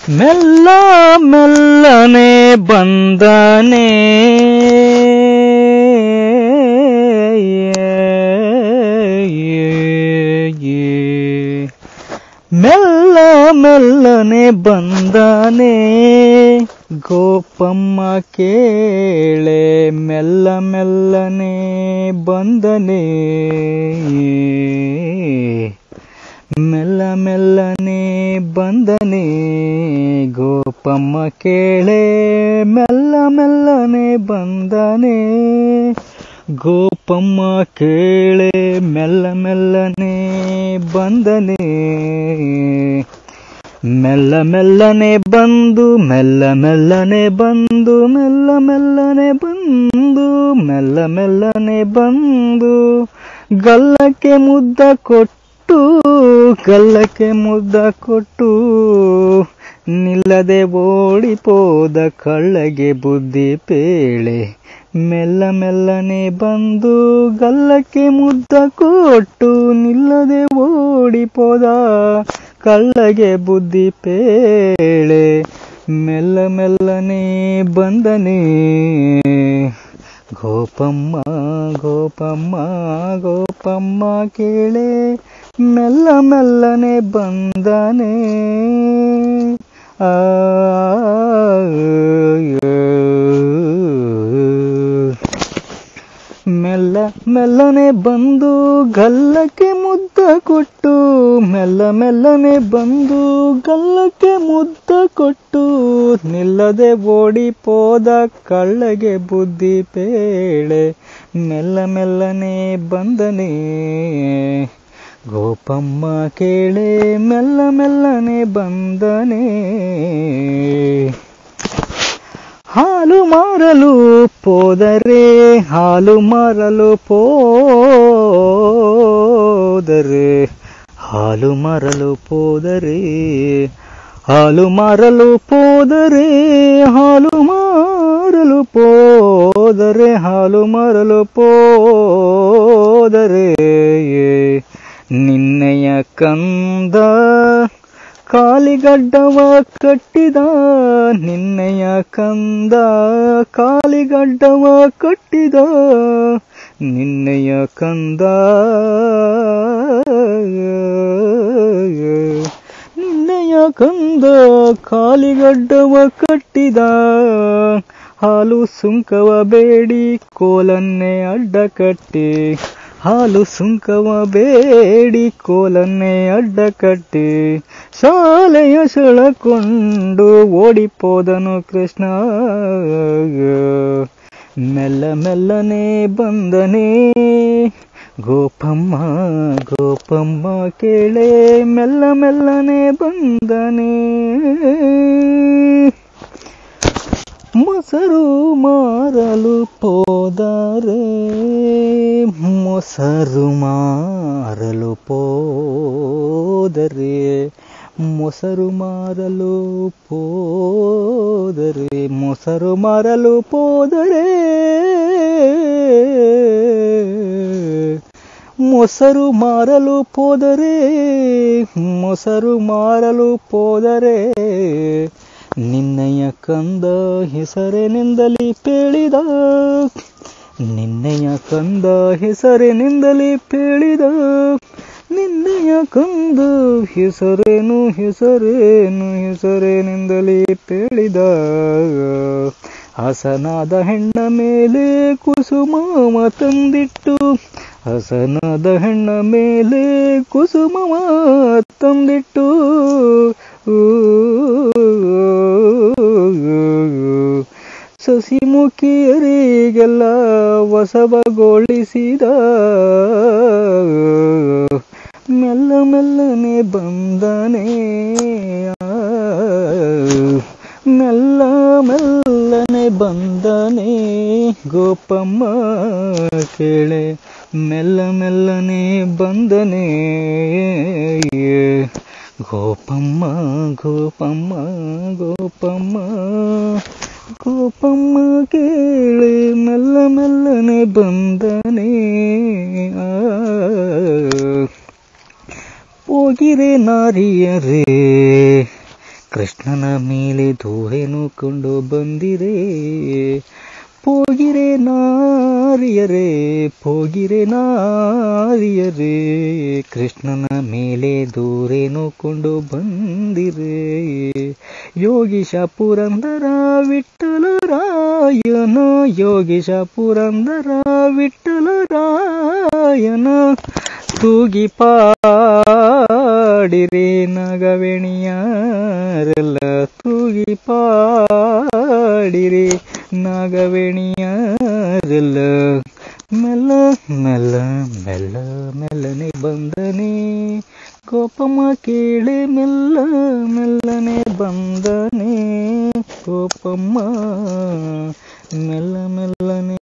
ಮೆಲ್ಲ ಮೆಲ್ಲನೆ ಬಂದನೆ ಮೆಲ್ಲ ಮೆಲ್ಲನೆ ಬಂದನೆ ಗೋಪಮ್ಮ ಕೇಳೆ ಮೆಲ್ಲ ಮೆಲ್ಲನೆ ಬಂದನೆ ಮೆಲ್ಲ ಮೆಲ್ಲನೆ ಬಂದನೆ ಗೋಪಮ್ಮ ಕೇಳೆ ಮೆಲ್ಲ ಮೆಲ್ಲನೆ ಬಂದನೆ ಗೋಪಮ್ಮ ಕೇಳೆ ಮೆಲ್ಲ ಮೆಲ್ಲನೆ ಬಂದನೆ ಮೆಲ್ಲ ಮೆಲ್ಲನೆ ಬಂದು ಮೆಲ್ಲ ಮೆಲ್ಲನೆ ಬಂದು ಮೆಲ್ಲ ಮೆಲ್ಲನೆ ಬಂದು ಮೆಲ್ಲ ಮೆಲ್ಲನೆ ಬಂದು ಗಲ್ಲಕ್ಕೆ ಮುದ್ದ ಕೊಟ್ಟು ಗಲ್ಲಕ್ಕೆ ಮುದ್ದ ಕೊಟ್ಟು ನಿಲ್ಲದೆ ಓಡಿಪೋದ ಕಳ್ಳಗೆ ಬುದ್ಧಿ ಪೇಳೆ ಮೆಲ್ಲ ಮೆಲ್ಲನೆ ಬಂದು ಗಲ್ಲಕ್ಕೆ ಮುದ್ದ ಕೊಟ್ಟು ನಿಲ್ಲದೆ ಓಡಿಪೋದ ಕಳ್ಳಗೆ ಬುದ್ಧಿ ಪೇಳೆ ಮೆಲ್ಲ ಮೆಲ್ಲನೆ ಬಂದನೆ ಗೋಪಮ್ಮ ಗೋಪಮ್ಮ ಗೋಪಮ್ಮ ಕೇಳೆ ಮೆಲ್ಲ ಮೆಲ್ಲನೆ ಬಂದನೆ ಮೆಲ್ಲ ಮೆಲ್ಲನೆ ಬಂದು ಗಲ್ಲಕ್ಕೆ ಮುದ್ದ ಕೊಟ್ಟು ಮೆಲ್ಲ ಮೆಲ್ಲನೆ ಬಂದು ಗಲ್ಲಕ್ಕೆ ಮುದ್ದ ಕೊಟ್ಟು ನಿಲ್ಲದೆ ಓಡಿಪೋದ ಕಳ್ಳಗೆ ಬುದ್ಧಿ ಪೇಳೆ ಮೆಲ್ಲ ಮೆಲ್ಲನೆ ಬಂದನೆ ಗೋಪಮ್ಮ ಕೇಳೆ ಮೆಲ್ಲ ಮೆಲ್ಲನೆ ಬಂದನೆ ಹಾಲು ಮಾರಲು ಪೋದರೆ ಹಾಲು ಮಾರಲು ಪೋದರೆ ಹಾಲು ಮಾರಲು ಪೋದರೆ ಹಾಲು ಮಾರಲು ಪೋದರೆ ಹಾಲು ಮಾರಲು ಪೋದರೆ ಹಾಲು ಮಾರಲು ಪೋದರೆ ನಿನ್ನೆಯ ಕಂದ ಕಾಲಿಗಡ್ಡವ ಕಟ್ಟಿದ ನಿನ್ನೆಯ ಕಂದ ಕಾಲಿಗಡ್ಡವ ಕಟ್ಟಿದ ನಿನ್ನೆಯ ಕಂದ ನಿನ್ನೆಯ ಕಂದ ಕಾಲಿಗಡ್ಡವ ಕಟ್ಟಿದ ಹಾಲು ಸುಂಕವ ಬೇಡಿ ಕೋಲನ್ನೇ ಅಡ್ಡ ಕಟ್ಟಿ ಹಾಲು ಸುಂಕವ ಬೇಡಿ ಕೋಲನ್ನೇ ಅಡ್ಡ ಕಟ್ಟಿ ಶಾಲೆಯ ಸೆಳಕೊಂಡು ಓಡಿಪೋದನು ಕೃಷ್ಣ ಮೆಲ್ಲ ಮೆಲ್ಲನೆ ಬಂದನೆ ಗೋಪಮ್ಮ ಗೋಪಮ್ಮ ಕೇಳೆ ಮೆಲ್ಲ ಮೆಲ್ಲನೆ ಬಂದನೆ ಮೊಸರು ಮಾರಲು ಪೋದರೆ ಮೊಸರು ಮಾರಲು ಪೋದರೆ ಮೊಸರು ಮಾರಲು ಪೋದರೆ ಮೊಸರು ಮಾರಲು ಪೋದರೆ ಮೊಸರು ಮಾರಲು ಪೋದರೆ ಮೊಸರು ಮಾರಲು ಪೋದರೆ ನಿನ್ನೆಯ ಕಂದ ಹೆಸರಿನಿಂದಲೇ ಪೇಳಿದ ನಿನ್ನೆಯ ಕಂದ ಹೆಸರಿನಿಂದಲೇ ಪೇಳಿದ ನಿನ್ನೆಯ ಕಂದ ಹೆಸರೇನು ಹೆಸರೇನು ಹೆಸರಿನಿಂದಲೇ ಪೇಳಿದ ಹಸನಾದ ಹೆಣ್ಣ ಮೇಲೆ ಕುಸುಮವ ತಂದಿಟ್ಟು ಹಸನಾದ ಹೆಣ್ಣ ಮೇಲೆ ಕುಸುಮವ ತಂದಿಟ್ಟು ಸಸಿಮುಖಿಯರಿಗೆಲ್ಲ ವಸವಗೊಳಿಸಿದ ಮೆಲ್ಲ ಮೆಲ್ಲನೆ ಬಂದನೆ ಮೆಲ್ಲ ಮೆಲ್ಲನೆ ಬಂದನೆ ಗೋಪಮ್ಮ ಕೇಳೆ ಮೆಲ್ಲ ಮೆಲ್ಲನೆ ಬಂದನೆ ಗೋಪಮ್ಮ ಗೋಪಮ್ಮ ಗೋಪಮ್ಮ ಗೋಪಮ್ಮ ಕೇಳೆ ಮೆಲ್ಲ ಮೆಲ್ಲನೆ ಬಂದನೆ ಹೋಗಿರೆ ನಾರಿಯರೇ ಕೃಷ್ಣನ ಮೇಲೆ ದೂರೇನು ಕೊಂಡು ಬಂದಿರೆ. ಪೋಗಿರೆ ನಾರಿಯರೇ, ಪೋಗಿರೆ ನಾರಿಯರೇ, ಕೃಷ್ಣನ ಮೇಲೆ ದೂರೇನು ಕೊಂಡು ಬಂದಿರೆ. ಯೋಗೀಶ ಪುರಂದರ ವಿಠ್ಠಲ ರಾಯನ, ಯೋಗೀಶ ಪುರಂದರ ವಿಠ್ಠಲ ರಾಯನ ತೂಗಿ ಪಾಡಿರೆ ನಾಗವೇಣಿಯರೆಲ್ಲ, ತೂಗಿ ಪಾಡಿರೆ ನಾಗವೇಣಿಯರೆಲ್ಲ. ಮೆಲ್ಲ ಮೆಲ್ಲ ಮೆಲ್ಲ ಮೆಲ್ಲನೆ ಬಂದನೆ ಗೋಪಮ್ಮ ಕೇಳೆ, ಮೆಲ್ಲ ಮೆಲ್ಲನೆ ಬಂದನೆ ಗೋಪಮ್ಮ, ಮೆಲ್ಲ ಮೆಲ್ಲನೆ